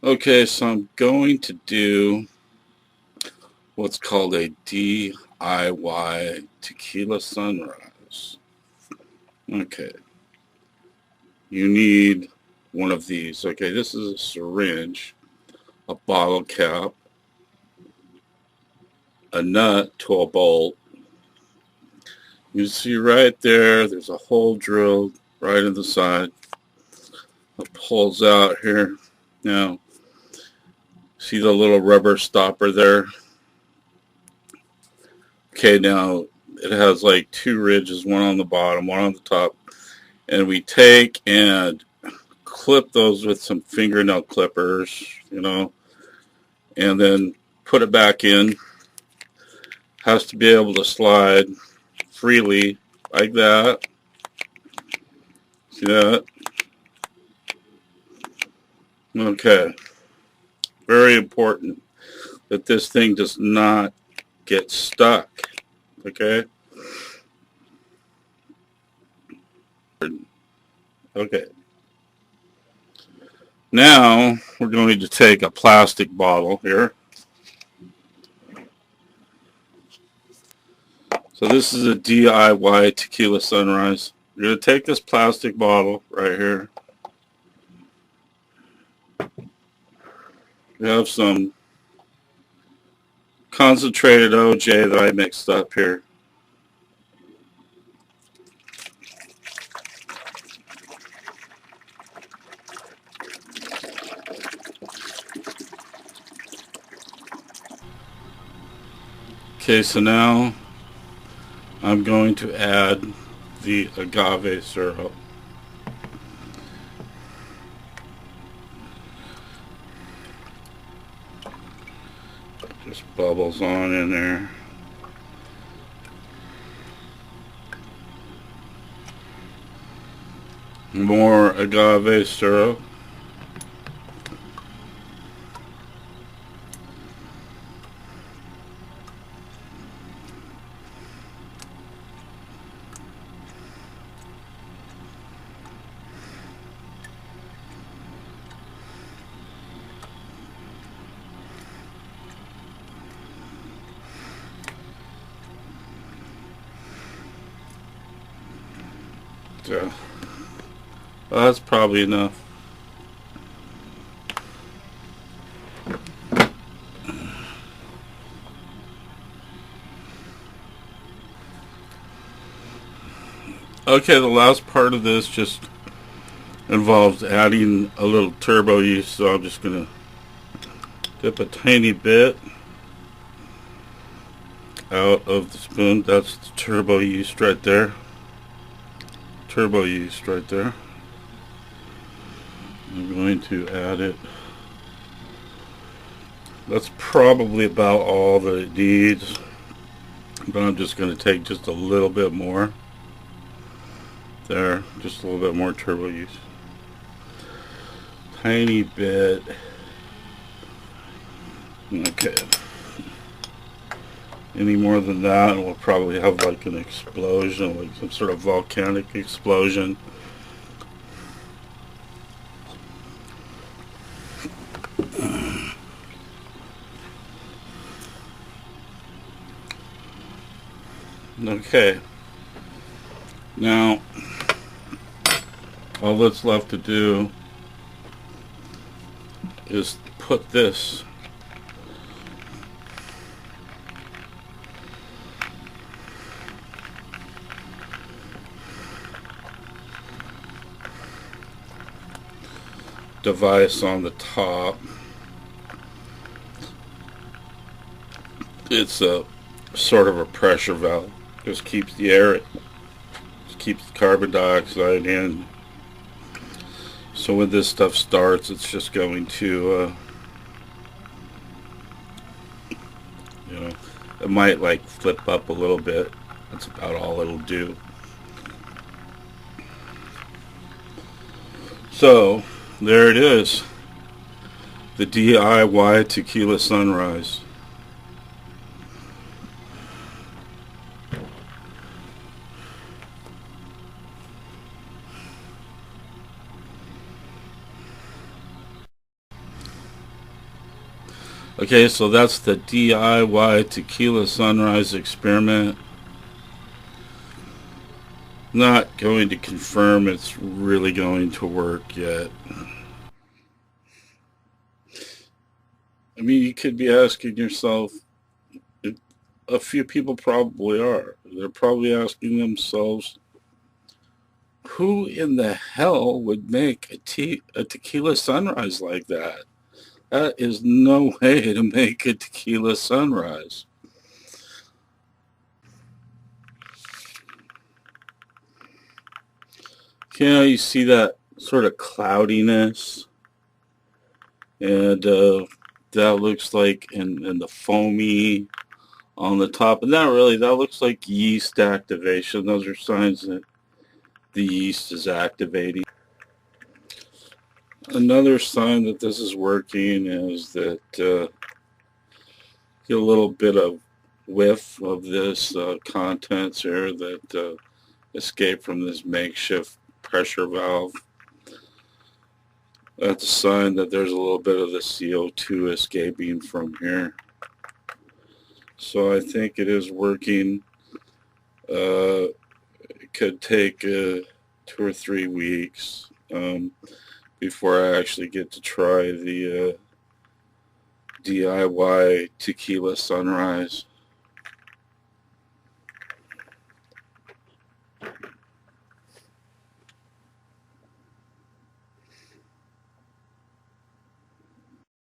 Okay, so I'm going to do what's called a DIY Tequila Sunrise. Okay, you need one of these. Okay, this is a syringe, a bottle cap, a nut to a bolt. You see right there, there's a hole drilled right in the side. It pulls out here. Now, see the little rubber stopper there? Okay, now it has like two ridges, one on the bottom, one on the top. And we take and clip those with some fingernail clippers, and then put it back in. Has to be able to slide freely like that. See that? Okay. Very important that this thing does not get stuck. Okay? Okay. Now we're going to take a plastic bottle here. So this is a DIY Tequila Sunrise. You're going to take this plastic bottle right here. We have some concentrated OJ that I mixed up here. Okay, so now I'm going to add the agave syrup. Just bubbles on in there. More agave syrup. So, well, that's probably enough. Okay, the last part of this just involves adding a little turbo yeast, so I'm just going to dip a tiny bit out of the spoon. That's the turbo yeast right there. Turbo yeast right there. I'm going to add it. That's probably about all that it needs, but I'm just going to take just a little bit more. There, just a little bit more turbo yeast. Tiny bit. Okay. Any more than that, we'll probably have like an explosion, like some sort of volcanic explosion. Okay. Now, all that's left to do is put this device on the top. It's a sort of a pressure valve. Just keeps the air, just keeps the carbon dioxide in. So when this stuff starts, it's just going to, it might like flip up a little bit. That's about all it'll do. So there it is, the DIY Tequila Sunrise. Okay, so that's the DIY Tequila Sunrise experiment. Not going to confirm it's really going to work yet. I mean, you could be asking yourself, a few people probably are. They're probably asking themselves, who in the hell would make a tequila sunrise like that? That is no way to make a tequila sunrise. You see that sort of cloudiness, and that looks like, and the foamy on the top, and that looks like yeast activation. Those are signs that the yeast is activating. Another sign that this is working is that get a little bit of whiff of this contents here that escape from this makeshift pressure valve. That's a sign that there's a little bit of the CO2 escaping from here. So I think it is working. It could take 2 or 3 weeks before I actually get to try the DIY Tequila Sunrise.